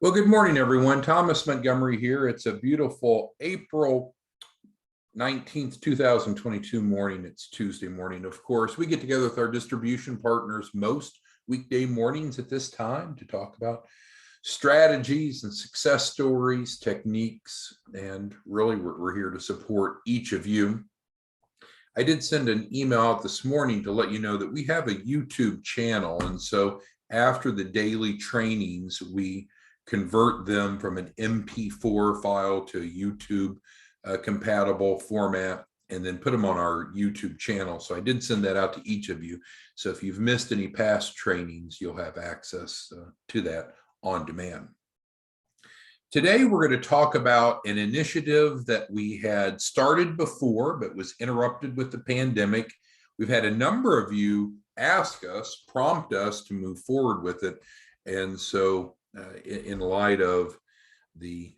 Well, good morning, everyone. Thomas Montgomery here. It's a beautiful April 19th, 2022 morning. It's Tuesday morning. Of course, we get together with our distribution partners most weekday mornings at this time to talk about strategies and success stories, techniques, and really we're here to support each of you. I did send an email out this morning to let you know that we have a YouTube channel. And so after the daily trainings, we convert them from an MP4 file to a YouTube compatible format and then put them on our YouTube channel. So I did send that out to each of you. So if you've missed any past trainings, you'll have access to that on demand. Today, we're going to talk about an initiative that we had started before, but was interrupted with the pandemic. We've had a number of you ask us, prompt us to move forward with it. And so in light of the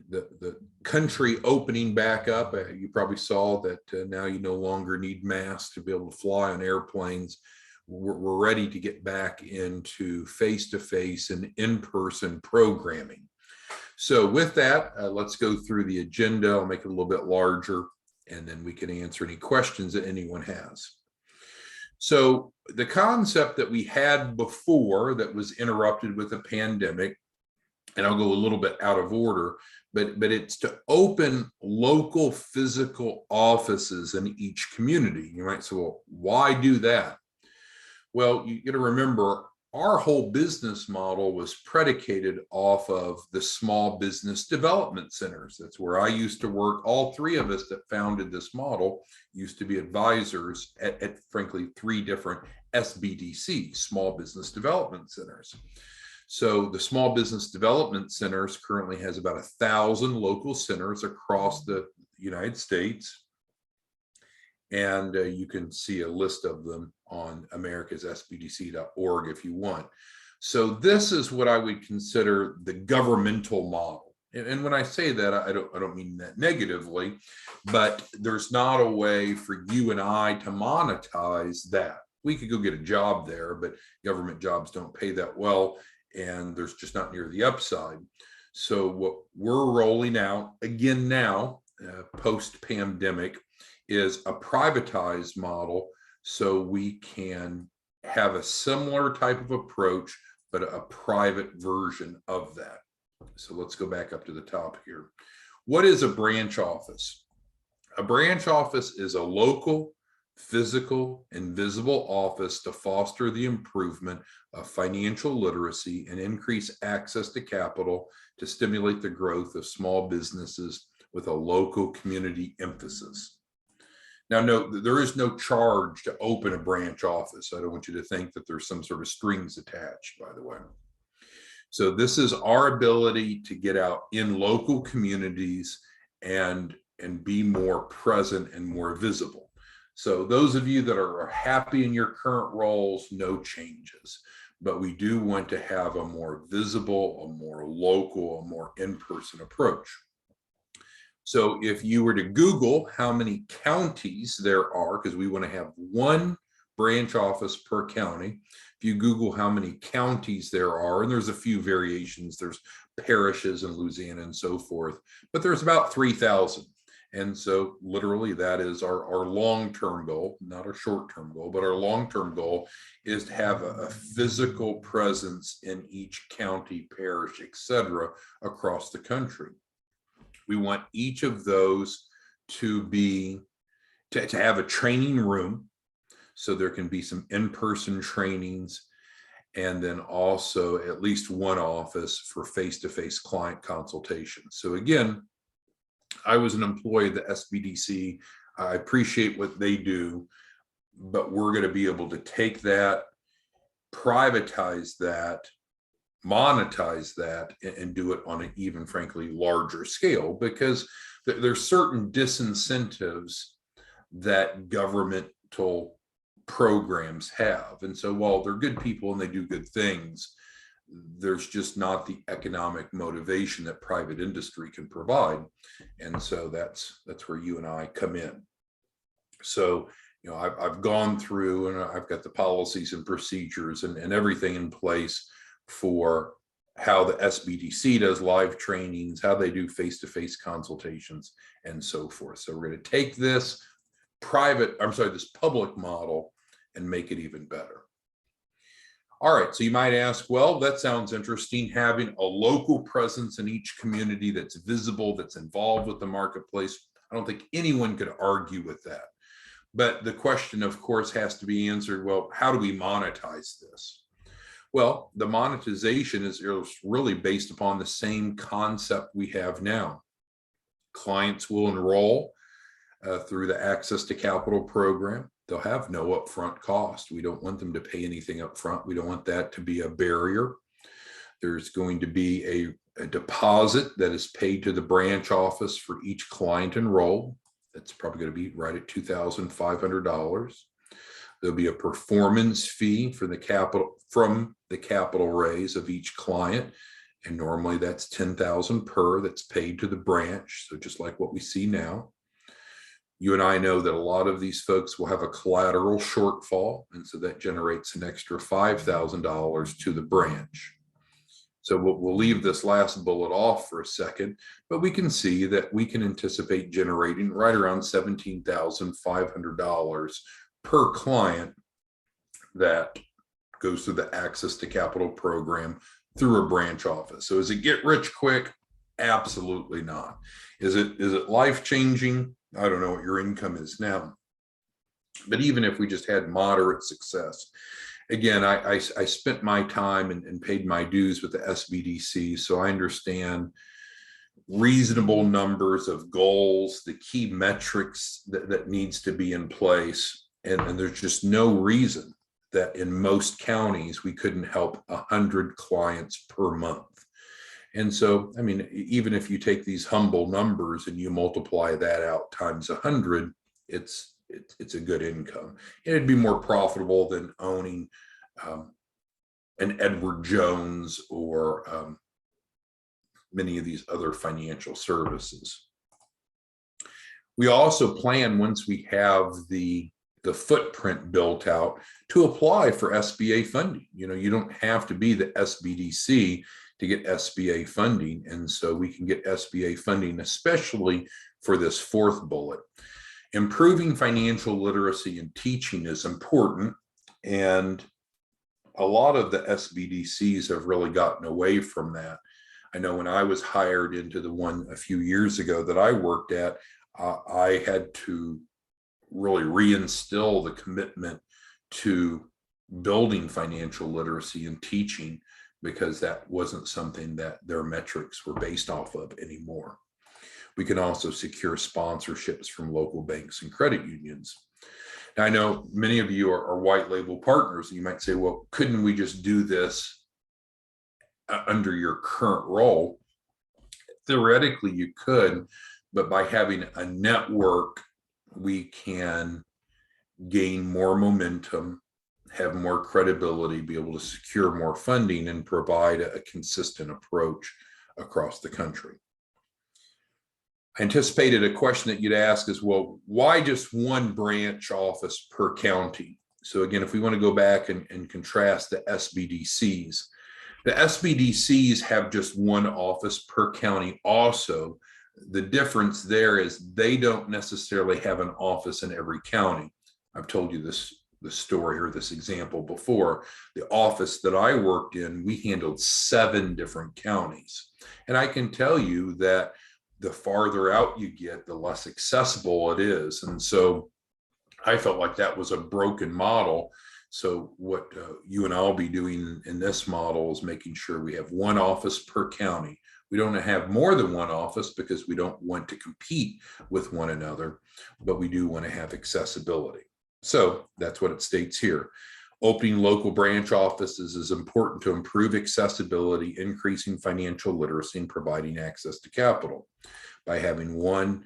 country opening back up, you probably saw that now you no longer need masks to be able to fly on airplanes. We're ready to get back into face-to-face and in-person programming. So with that, let's go through the agenda. I'll make it a little bit larger, and then we can answer any questions that anyone has. So the concept that we had before that was interrupted with the pandemic, and I'll go a little bit out of order, but it's to open local physical offices in each community. You might say, well, why do that? Well, you got to remember, our whole business model was predicated off of the small business development centers. That's where I used to work. All three of us that founded this model used to be advisors at frankly, 3 different SBDC, small business development centers. So the small business development centers currently has about 1,000 local centers across the United States. And you can see a list of them on americassbdc.org if you want. So this is what I would consider the governmental model. And when I say that, I don't mean that negatively, but there's not a way for you and I to monetize that. We could go get a job there, but government jobs don't pay that well, and there's just not near the upside. So what we're rolling out again now, post-pandemic, is a privatized model, so we can have a similar type of approach, but a private version of that. So let's go back up to the top here. What is a branch office? A branch office is a local, physical, and visible office to foster the improvement of financial literacy and increase access to capital to stimulate the growth of small businesses with a local community emphasis. Now, note, there is no charge to open a branch office. I don't want you to think that there's some sort of strings attached, by the way. So this is our ability to get out in local communities and be more present and more visible. So those of you that are happy in your current roles, no changes. But we do want to have a more visible, a more local, a more in-person approach. So if you were to Google how many counties there are, because we want to have 1 branch office per county. If you Google how many counties there are, and there's a few variations, there's parishes in Louisiana and so forth, but there's about 3,000. And so literally that is our long-term goal, not our short-term goal, but our long-term goal is to have a physical presence in each county, parish, etc., across the country. We want each of those to have a training room, so there can be some in-person trainings, and then also at least 1 office for face-to-face client consultations. So again, I was an employee of the SBDC. I appreciate what they do, but we're going to be able to take that, privatize that, monetize that, and do it on an even, frankly, larger scale, because there's certain disincentives that governmental programs have. And so while they're good people and they do good things, there's just not the economic motivation that private industry can provide. And so that's where you and I come in. So, you know, I've gone through and I've got the policies and procedures and everything in place for how the SBDC does live trainings, how they do face-to-face consultations, and so forth. So we're going to take this this public model and make it even better. All right, so you might ask, well, that sounds interesting, having a local presence in each community that's visible, that's involved with the marketplace. I don't think anyone could argue with that. But the question, of course, has to be answered, well, how do we monetize this? Well, the monetization is really based upon the same concept we have now. Clients will enroll through the Access to Capital program. They'll have no upfront cost. We don't want them to pay anything upfront. We don't want that to be a barrier. There's going to be a deposit that is paid to the branch office for each client enrolled. That's probably going to be right at $2,500. There'll be a performance fee from the capital raise of each client. And normally that's $10,000 per, that's paid to the branch. So just like what we see now. You and I know that a lot of these folks will have a collateral shortfall. And so that generates an extra $5,000 to the branch. So we'll leave this last bullet off for a second, but we can see that we can anticipate generating right around $17,500 per client that goes through the Access to Capital program through a branch office. So is it get rich quick? Absolutely not. Is it life-changing? I don't know what your income is now, but even if we just had moderate success, again, I spent my time and paid my dues with the SBDC, so I understand reasonable numbers of goals, the key metrics that needs to be in place, and there's just no reason that in most counties we couldn't help 100 clients per month. And so, I mean, even if you take these humble numbers and you multiply that out times 100, it's a good income. And it'd be more profitable than owning an Edward Jones or many of these other financial services. We also plan, once we have the footprint built out, to apply for SBA funding. You know, you don't have to be the SBDC to get SBA funding. And so we can get SBA funding, especially for this fourth bullet. Improving financial literacy and teaching is important. And a lot of the SBDCs have really gotten away from that. I know when I was hired into the one a few years ago that I worked at, I had to really reinstill the commitment to building financial literacy and teaching, because that wasn't something that their metrics were based off of anymore. We can also secure sponsorships from local banks and credit unions. Now, I know many of you are white label partners, and you might say, well, couldn't we just do this under your current role? Theoretically, you could, but by having a network, we can gain more momentum, have more credibility, be able to secure more funding, and provide a consistent approach across the country. I anticipated a question that you'd ask is, well, why just one branch office per county? So again, if we want to go back and contrast the SBDCs have just one office per county also. The difference there is they don't necessarily have an office in every county. I've told you this story or this example before. The office that I worked in, we handled 7 different counties. And I can tell you that the farther out you get, the less accessible it is. And so I felt like that was a broken model. So what you and I'll be doing in this model is making sure we have one office per county. We don't have more than one office because we don't want to compete with one another, but we do want to have accessibility. So that's what it states here. Opening local branch offices is important to improve accessibility, increasing financial literacy, and providing access to capital. By having one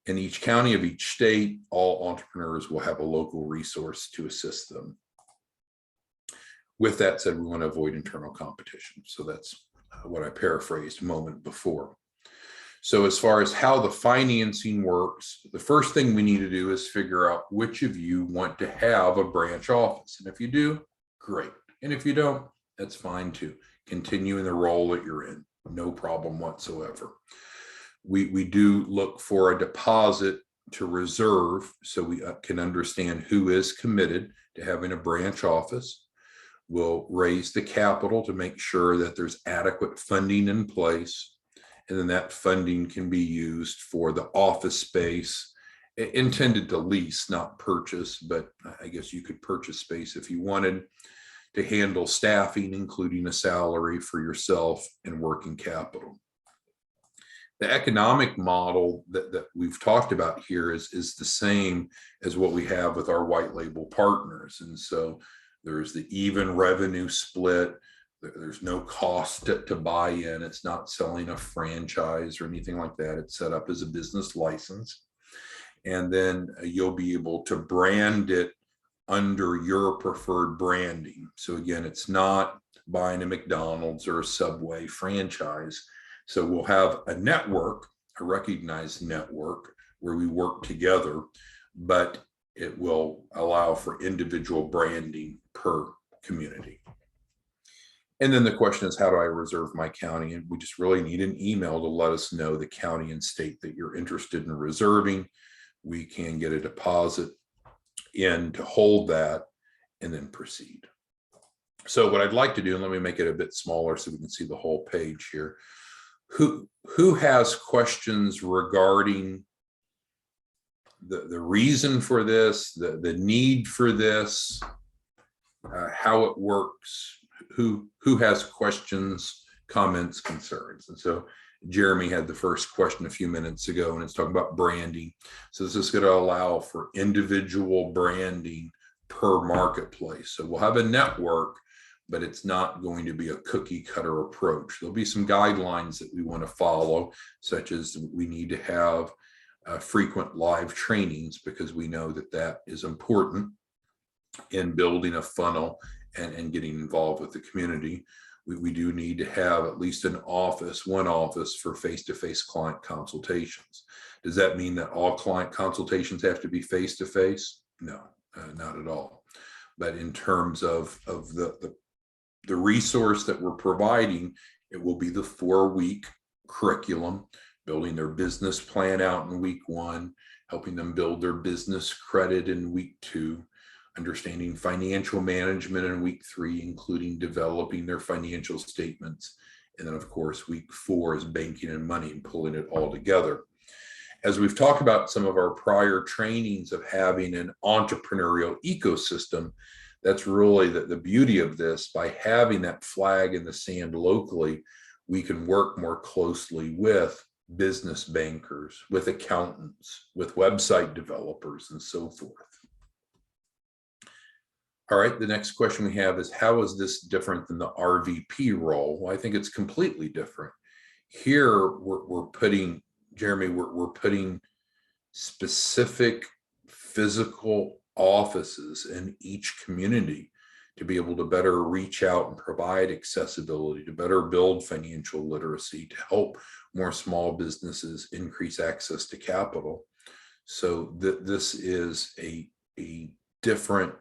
in each county of each state, all entrepreneurs will have a local resource to assist them. With that said, we want to avoid internal competition. So that's what I paraphrased a moment before. So as far as how the financing works, the first thing we need to do is figure out which of you want to have a branch office. And if you do, great. And if you don't, that's fine too. continue in the role that you're in. No problem whatsoever. We do look for a deposit to reserve so we can understand who is committed to having a branch office. We'll raise the capital to make sure that there's adequate funding in place. And then that funding can be used for the office space intended to lease, not purchase, but I guess you could purchase space if you wanted, to handle staffing, including a salary for yourself and working capital. The economic model that we've talked about here is the same as what we have with our white label partners. And so there's the even revenue split. There's no cost to buy in. It's not selling a franchise or anything like that. It's set up as a business license. And then you'll be able to brand it under your preferred branding. So again, it's not buying a McDonald's or a Subway franchise. So we'll have a network, a recognized network where we work together, but it will allow for individual branding per community. And then the question is, how do I reserve my county? And we just really need an email to let us know the county and state that you're interested in reserving. We can get a deposit in to hold that and then proceed. So what I'd like to do, and let me make it a bit smaller so we can see the whole page here. Who has questions regarding the reason for this, the need for this, how it works? Who has questions, comments, concerns? And so Jeremy had the first question a few minutes ago, and it's talking about branding. So this is going to allow for individual branding per marketplace. So we'll have a network, but it's not going to be a cookie cutter approach. There'll be some guidelines that we want to follow, such as we need to have frequent live trainings, because we know that that is important in building a funnel and getting involved with the community. We do need to have at least one office for face-to-face client consultations. Does that mean that all client consultations have to be face-to-face? No, not at all. But in terms of the resource that we're providing, it will be the 4-week curriculum, building their business plan out in week 1, helping them build their business credit in week 2, understanding financial management in week 3, including developing their financial statements. And then of course, week 4 is banking and money and pulling it all together. As we've talked about some of our prior trainings of having an entrepreneurial ecosystem, that's really the beauty of this. By having that flag in the sand locally, we can work more closely with business bankers, with accountants, with website developers, and so forth. All right, the next question we have is, how is this different than the RVP role? Well, I think it's completely different. Here, we're putting, Jeremy, we're putting specific physical offices in each community to be able to better reach out and provide accessibility, to better build financial literacy, to help more small businesses increase access to capital. So this is a different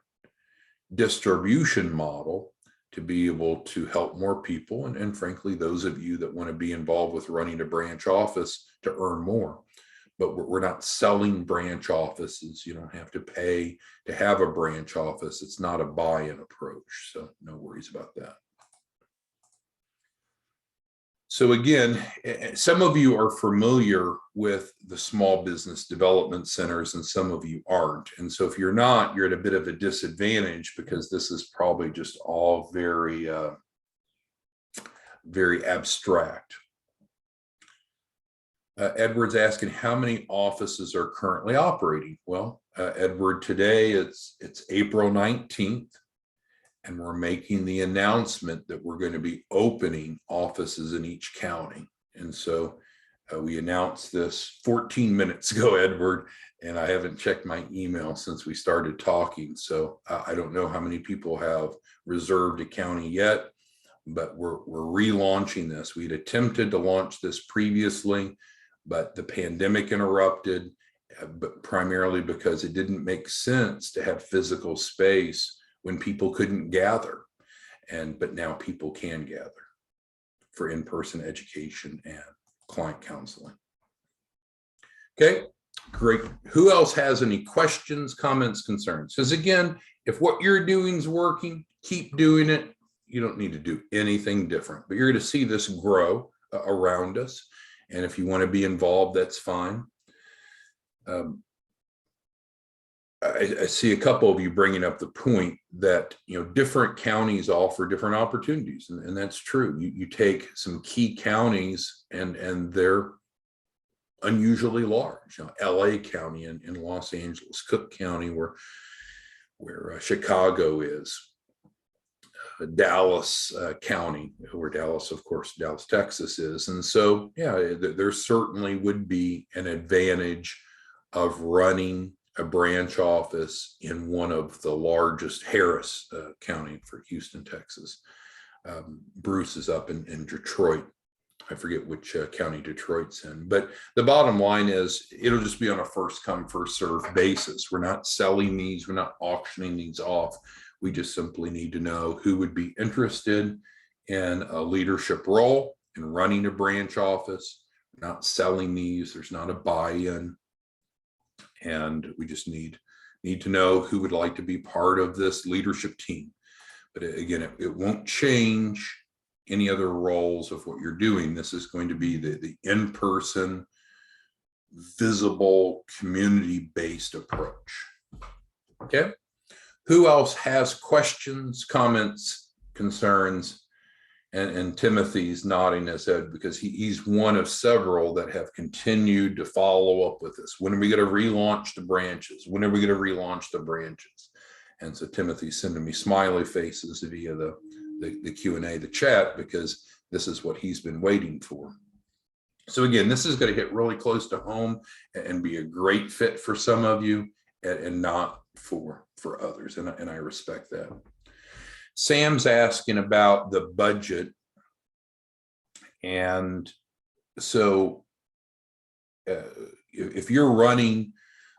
distribution model to be able to help more people, and frankly, those of you that want to be involved with running a branch office to earn more. But we're not selling branch offices. You don't have to pay to have a branch office. It's not a buy-in approach, so no worries about that. So again, some of you are familiar with the small business development centers and some of you aren't. And so if you're not, you're at a bit of a disadvantage, because this is probably just all very, very abstract. Edward's asking, how many offices are currently operating? Well, Edward, today it's April 19th. And we're making the announcement that we're going to be opening offices in each county. And so we announced this 14 minutes ago, Edward, and I haven't checked my email since we started talking. So I don't know how many people have reserved a county yet, but we're relaunching this. We'd attempted to launch this previously, but the pandemic interrupted, but primarily because it didn't make sense to have physical space when people couldn't gather, but now people can gather. for in-person education and client counseling. Okay, great. Who else has any questions, comments, concerns? Because again, if what you're doing is working, keep doing it. You don't need to do anything different, but you're going to see this grow around us. And if you want to be involved, that's fine. I see a couple of you bringing up the point that, different counties offer different opportunities, and that's true. You take some key counties and they're unusually large. LA County in Los Angeles, Cook County where Chicago is, Dallas County, where Dallas, of course, Dallas, Texas is. And so, yeah, there certainly would be an advantage of running a branch office in one of the largest, Harris County for Houston, Texas. Bruce is up in Detroit. I forget which county Detroit's in, but the bottom line is it'll just be on a first come, first serve basis. We're not selling these. We're not auctioning these off. We just simply need to know who would be interested in a leadership role in running a branch office. We're not selling these. There's not a buy-in. And we just need to know who would like to be part of this leadership team. But again, it won't change any other roles of what you're doing. This is going to be the in-person, visible, community-based approach. Okay. Who else has questions, comments, concerns? And Timothy's nodding his head because he's one of several that have continued to follow up with this. When are we going to relaunch the branches? When are we going to relaunch the branches? And so Timothy's sending me smiley faces via the Q&A, the chat, because this is what he's been waiting for. So again, this is going to hit really close to home and be a great fit for some of you and not for others. And I respect that. Sam's asking about the budget. And so if you're running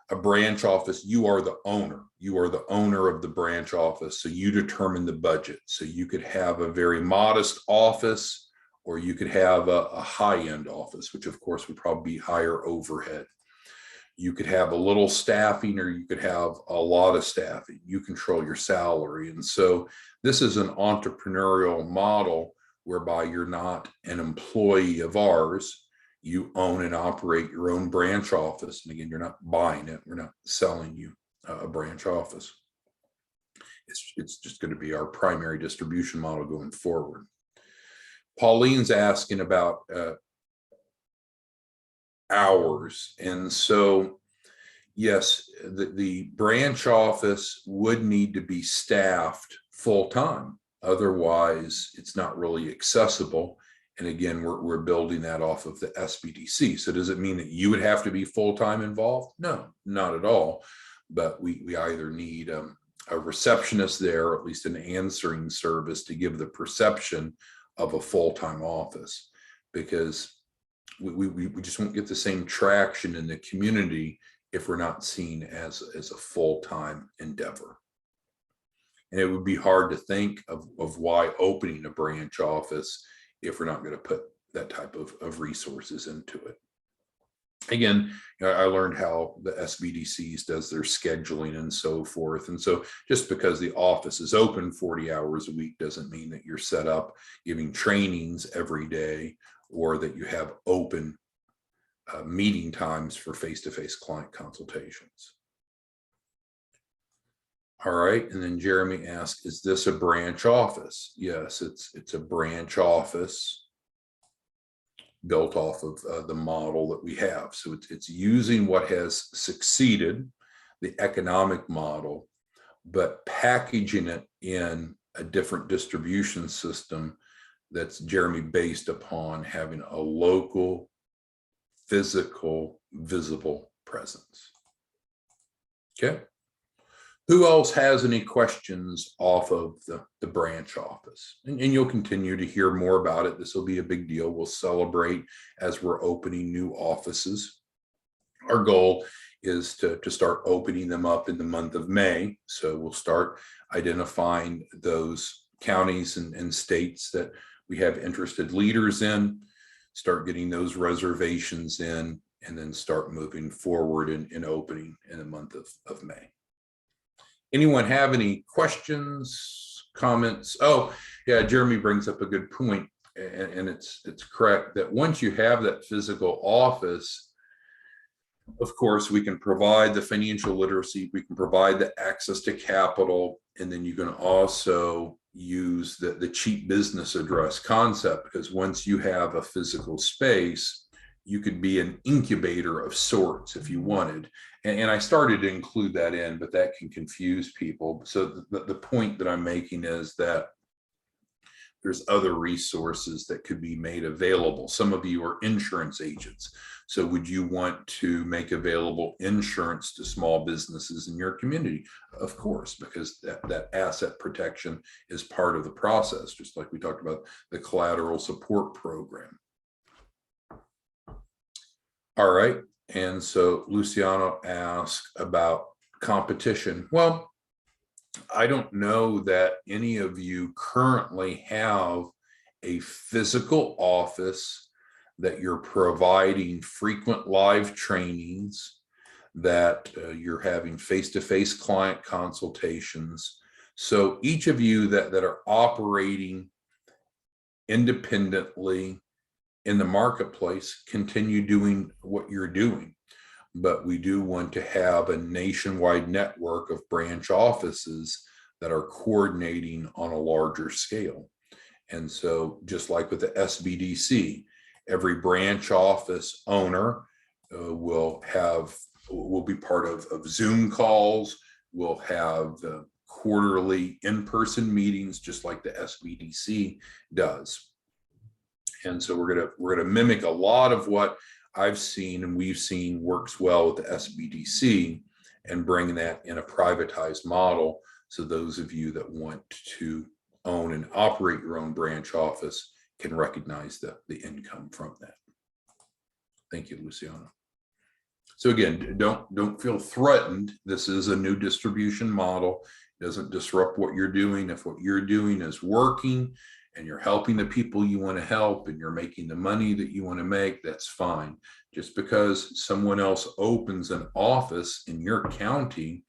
a branch office, you are the owner. You are the owner of the branch office. So you determine the budget. So you could have a very modest office, or you could have a high-end office, which of course would probably be higher overhead. You could have a little staffing, or you could have a lot of staffing. You control your salary. And so this is an entrepreneurial model whereby you're not an employee of ours. You own and operate your own branch office. And again, you're not buying it. We're not selling you a branch office. It's just going to be our primary distribution model going forward. Pauline's asking about hours. And so, yes, the branch office would need to be staffed full-time. Otherwise, it's not really accessible. And again, we're building that off of the SBDC. So does it mean that you would have to be full-time involved? No, not at all. But we either need a receptionist there, or at least an answering service to give the perception of a full-time office, because we just won't get the same traction in the community if we're not seen as a full-time endeavor. And it would be hard to think of why opening a branch office if we're not going to put that type of resources into it. Again, I learned how the SBDCs does their scheduling and so forth. And so just because the office is open 40 hours a week doesn't mean that you're set up giving trainings every day, or that you have open meeting times for face-to-face client consultations. All right, and then Jeremy asked, is this a branch office? Yes, it's a branch office built off of the model that we have. So it's using what has succeeded, the economic model, but packaging it in a different distribution system that's, Jeremy, based upon having a local, physical, visible presence. Okay. Who else has any questions off of the branch office? And you'll continue to hear more about it. This will be a big deal. We'll celebrate as we're opening new offices. Our goal is to start opening them up in the month of May. So we'll start identifying those counties and states that we have interested leaders in, start getting those reservations in, and then start moving forward in opening in the month of May. Anyone have any questions, comments? Oh, yeah, Jeremy brings up a good point, and it's correct that once you have that physical office, of course, we can provide the financial literacy, we can provide the access to capital, and then you can also use the cheap business address concept, because once you have a physical space, you could be an incubator of sorts if you wanted. And I started to include that in, but that can confuse people. So the point that I'm making is that there's other resources that could be made available. Some of you are insurance agents. So would you want to make available insurance to small businesses in your community? Of course, because that asset protection is part of the process, just like we talked about the collateral support program. All right, and so Luciano asked about competition. Well, I don't know that any of you currently have a physical office that you're providing frequent live trainings, that you're having face-to-face client consultations. So each of you that are operating independently in the marketplace, continue doing what you're doing. But we do want to have a nationwide network of branch offices that are coordinating on a larger scale. And so just like with the SBDC, every branch office owner will be part of Zoom calls, will have quarterly in-person meetings, just like the SBDC does. And so we're gonna mimic a lot of what I've seen and we've seen works well with the SBDC, and bring that in a privatized model. So those of you that want to own and operate your own branch office can recognize the income from that. Thank you, Luciano. So again, don't feel threatened. This is a new distribution model. It doesn't disrupt what you're doing. If what you're doing is working and you're helping the people you want to help and you're making the money that you want to make, that's fine. Just because someone else opens an office in your county,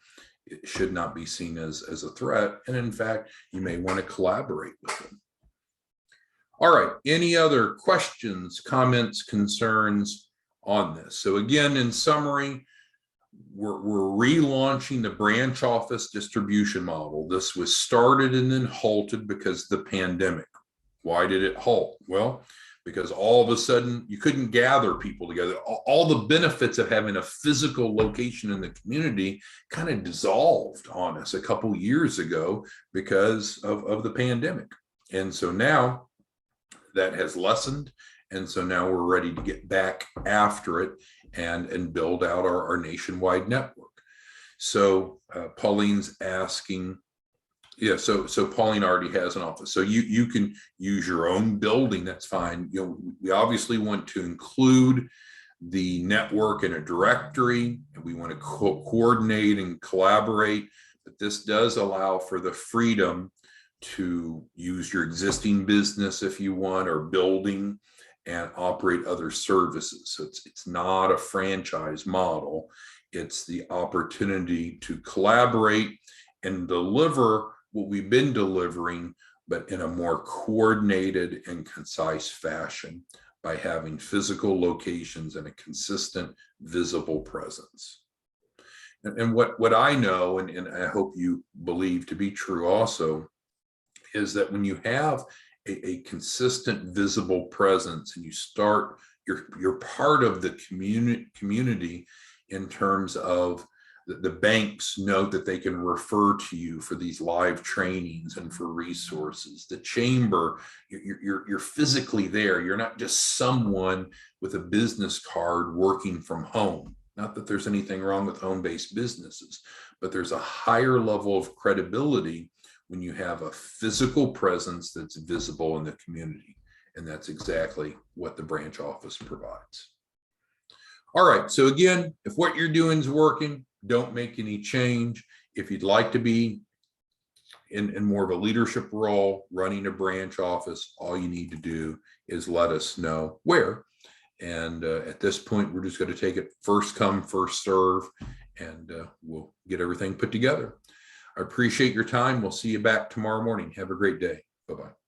it should not be seen as a threat. And in fact, you may want to collaborate with them. All right, any other questions, comments, concerns on this? So again, in summary, we're relaunching the branch office distribution model. This was started and then halted because of the pandemic. Why did it halt? Well, because all of a sudden you couldn't gather people together. All the benefits of having a physical location in the community kind of dissolved on us a couple years ago because of the pandemic. And so now that has lessened. And so now we're ready to get back after it and build out our nationwide network. So Pauline's asking, yeah, so Pauline already has an office. So you can use your own building, that's fine. You know, we obviously want to include the network in a directory, and we want to coordinate and collaborate, but this does allow for the freedom to use your existing business if you want, or building, and operate other services. So it's not a franchise model. It's the opportunity to collaborate and deliver what we've been delivering, but in a more coordinated and concise fashion by having physical locations and a consistent, visible presence. And what I know, and I hope you believe to be true also, is that when you have a consistent, visible presence, and you start, you're part of the community in terms of the banks know that they can refer to you for these live trainings and for resources. The chamber, you're physically there. You're not just someone with a business card working from home. Not that there's anything wrong with home-based businesses, but there's a higher level of credibility when you have a physical presence that's visible in the community. And that's exactly what the branch office provides. All right, so again, if what you're doing is working, don't make any change. If you'd like to be in more of a leadership role, running a branch office, all you need to do is let us know where. And at this point, we're just going to take it first come, first serve, and we'll get everything put together. I appreciate your time. We'll see you back tomorrow morning. Have a great day. Bye-bye.